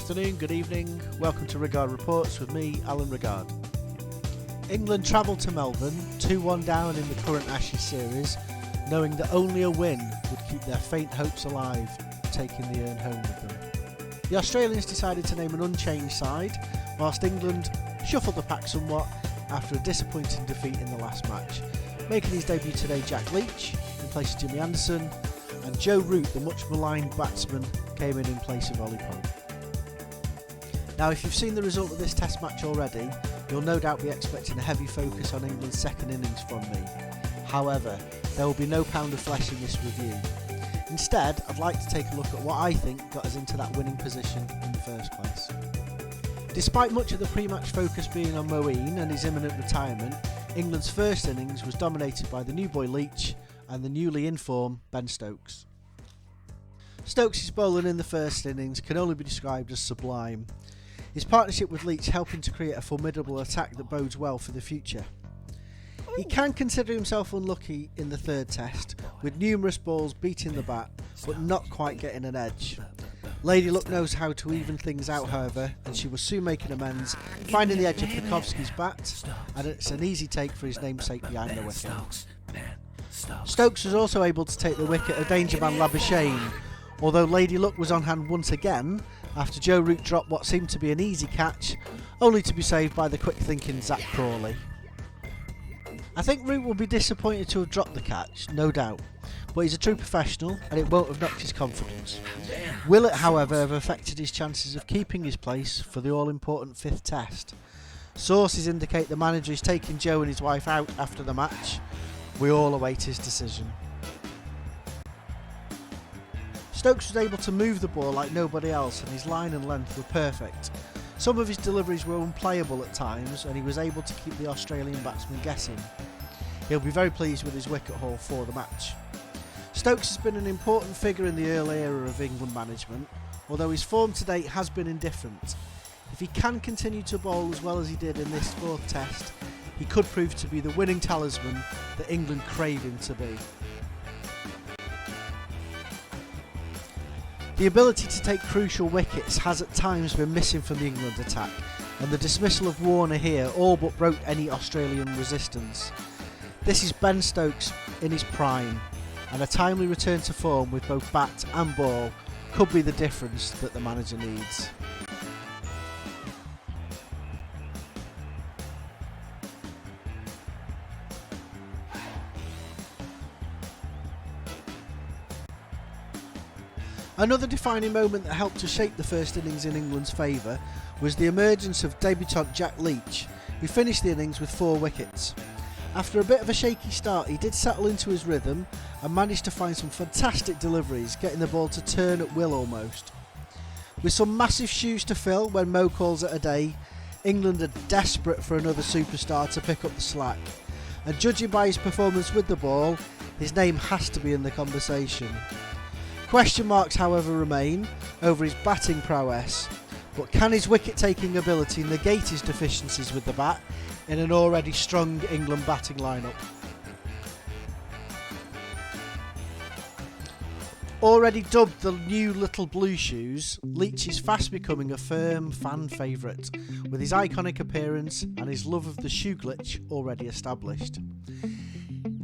afternoon, good evening, welcome to Riggard Reports with me, Alan Riggard. England travelled to Melbourne, 2-1 down in the current Ashes series, knowing that only a win would keep their faint hopes alive, taking the urn home with them. The Australians decided to name an unchanged side, whilst England shuffled the pack somewhat after a disappointing defeat in the last match. Making his debut today, Jack Leach in place of Jimmy Anderson, and Joe Root, the much maligned batsman, came in place of Ollie Pope. Now, if you've seen the result of this test match already, you'll no doubt be expecting a heavy focus on England's second innings from me. However, there will be no pound of flesh in this review. Instead, I'd like to take a look at what I think got us into that winning position in the first place. Despite much of the pre-match focus being on Moeen and his imminent retirement, England's first innings was dominated by the new boy Leach and the newly in form Ben Stokes. Stokes' bowling in the first innings can only be described as sublime. His partnership with Leach helping to create a formidable attack that bodes well for the future. He can consider himself unlucky in the third test, with numerous balls beating the bat but not quite getting an edge. Lady Luck knows how to even things out, however, and she was soon making amends, finding the edge of Pukovsky's bat, and it's an easy take for his namesake behind the wicket. Stokes was also able to take the wicket of danger man Labuschagne, although Lady Luck was on hand once again after Joe Root dropped what seemed to be an easy catch, only to be saved by the quick-thinking Zach Crawley. I think Root will be disappointed to have dropped the catch, no doubt, but he's a true professional and it won't have knocked his confidence. Will it, however, have affected his chances of keeping his place for the all-important fifth test? Sources indicate the manager is taking Joe and his wife out after the match. We all await his decision. Stokes was able to move the ball like nobody else and his line and length were perfect. Some of his deliveries were unplayable at times and he was able to keep the Australian batsman guessing. He'll be very pleased with his wicket haul for the match. Stokes has been an important figure in the early era of England management, although his form to date has been indifferent. If he can continue to bowl as well as he did in this fourth test, he could prove to be the winning talisman that England crave him to be. The ability to take crucial wickets has at times been missing from the England attack, and the dismissal of Warner here all but broke any Australian resistance. This is Ben Stokes in his prime, and a timely return to form with both bat and ball could be the difference that the manager needs. Another defining moment that helped to shape the first innings in England's favour was the emergence of debutant Jack Leach, who finished the innings with 4 wickets. After a bit of a shaky start, he did settle into his rhythm and managed to find some fantastic deliveries, getting the ball to turn at will almost. With some massive shoes to fill when Mo calls it a day, England are desperate for another superstar to pick up the slack. And judging by his performance with the ball, his name has to be in the conversation. Question marks, however, remain over his batting prowess, but can his wicket-taking ability negate his deficiencies with the bat in an already strong England batting lineup? Already dubbed the new little blue shoes, Leach is fast becoming a firm fan favourite, with his iconic appearance and his love of the shoe glitch already established.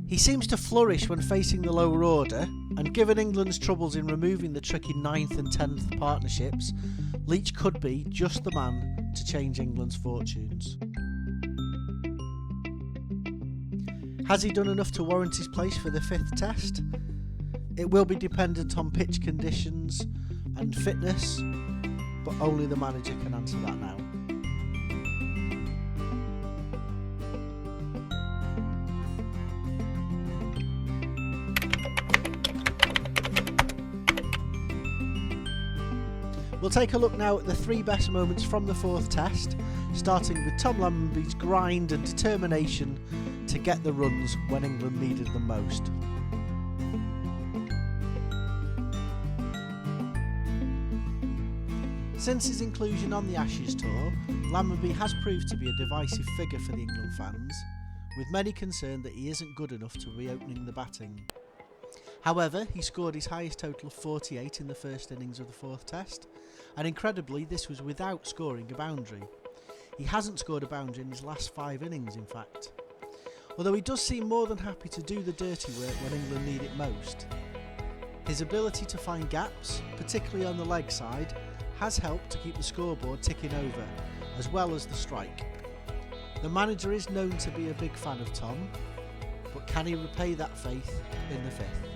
He seems to flourish when facing the lower order, and given England's troubles in removing the tricky 9th and 10th partnerships, Leach could be just the man to change England's fortunes. Has he done enough to warrant his place for the 5th test? It will be dependent on pitch conditions and fitness, but only the manager can answer that now. We'll take a look now at the 3 best moments from the 4th test, starting with Tom Lumbee's grind and determination to get the runs when England needed them most. Since his inclusion on the Ashes tour, Lumbee has proved to be a divisive figure for the England fans, with many concerned that he isn't good enough to reopening the batting. However, he scored his highest total of 48 in the first innings of the fourth test, and incredibly this was without scoring a boundary. He hasn't scored a boundary in his last 5 innings in fact. Although he does seem more than happy to do the dirty work when England need it most. His ability to find gaps, particularly on the leg side, has helped to keep the scoreboard ticking over, as well as the strike. The manager is known to be a big fan of Tom, but can he repay that faith in the fifth?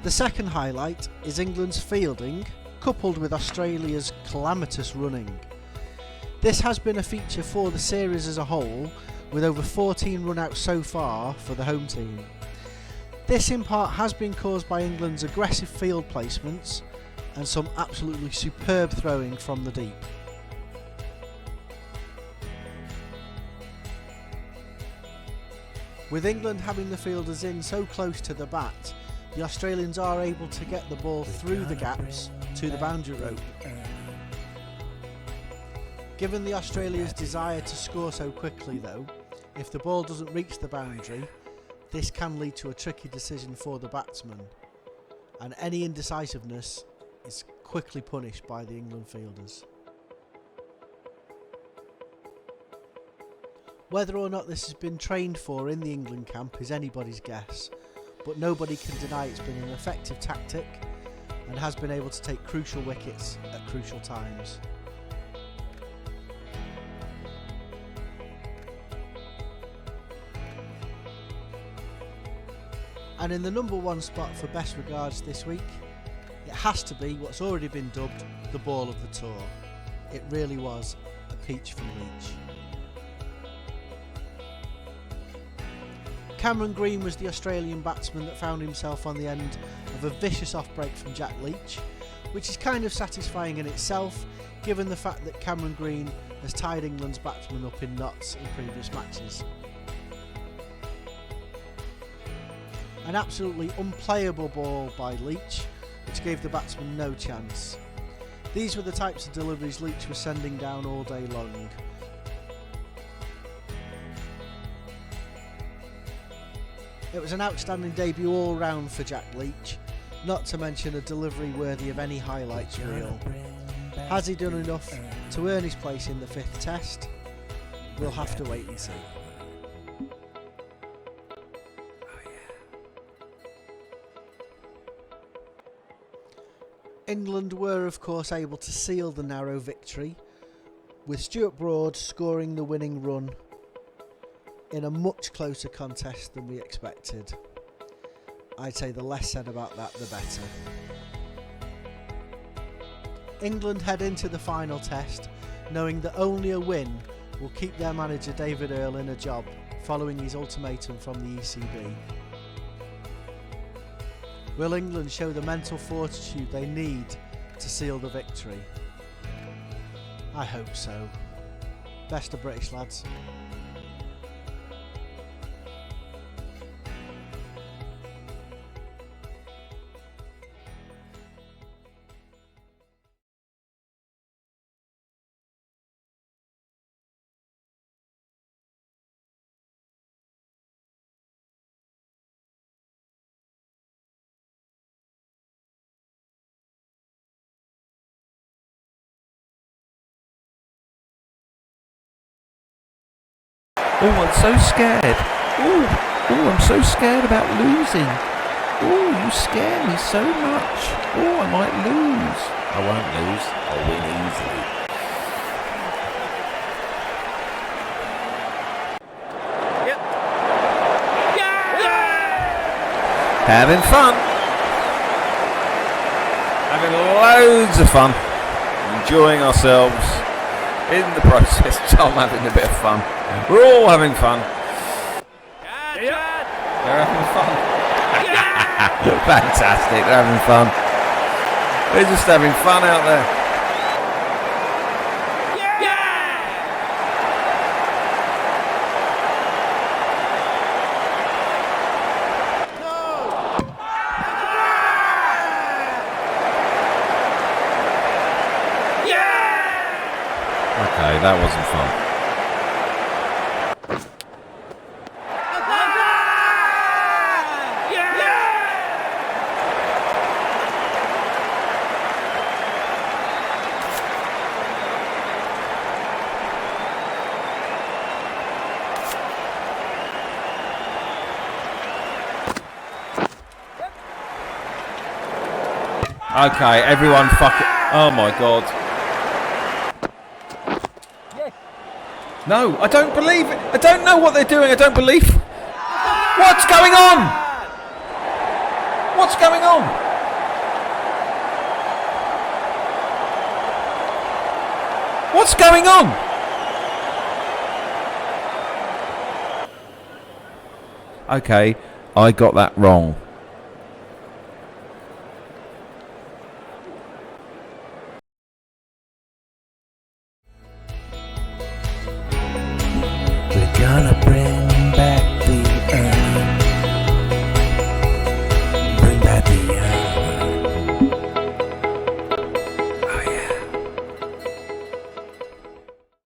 The second highlight is England's fielding, coupled with Australia's calamitous running. This has been a feature for the series as a whole, with over 14 run-outs so far for the home team. This in part has been caused by England's aggressive field placements and some absolutely superb throwing from the deep. With England having the fielders in so close to the bat, the Australians are able to get the ball through the gaps to the boundary rope. Given the Australians' desire to score so quickly though, if the ball doesn't reach the boundary, this can lead to a tricky decision for the batsman, and any indecisiveness is quickly punished by the England fielders. Whether or not this has been trained for in the England camp is anybody's guess, but nobody can deny it's been an effective tactic and has been able to take crucial wickets at crucial times. And in the number 1 spot for best regards this week, it has to be what's already been dubbed the ball of the tour. It really was a peach from Leach. Cameron Green was the Australian batsman that found himself on the end of a vicious off-break from Jack Leach, which is kind of satisfying in itself, given the fact that Cameron Green has tied England's batsmen up in knots in previous matches. An absolutely unplayable ball by Leach, which gave the batsman no chance. These were the types of deliveries Leach was sending down all day long. It was an outstanding debut all round for Jack Leach, not to mention a delivery worthy of any highlights reel. Has he done enough to earn his place in the 5th test? We'll have to wait and see. England were of course able to seal the narrow victory, with Stuart Broad scoring the winning run in a much closer contest than we expected. I'd say the less said about that the better. England head into the final test knowing that only a win will keep their manager David Earl in a job following his ultimatum from the ECB. Will England show the mental fortitude they need to seal the victory? I hope so. Best of British lads. Oh, I'm so scared. Oh, I'm so scared about losing. Oh, you scare me so much. Oh, I might lose. I won't lose. I'll win easily. Yep. Yeah! Having fun. Having loads of fun. Enjoying ourselves. In the process, Tom having a bit of fun. We're all having fun. They're having fun. Fantastic, they're having fun. They're just having fun out there. Okay, that wasn't fun. Okay, everyone fuck it. Oh my god. No, I don't believe it. I don't know what they're doing. I don't believe. What's going on? What's going on? What's going on? Okay, I got that wrong.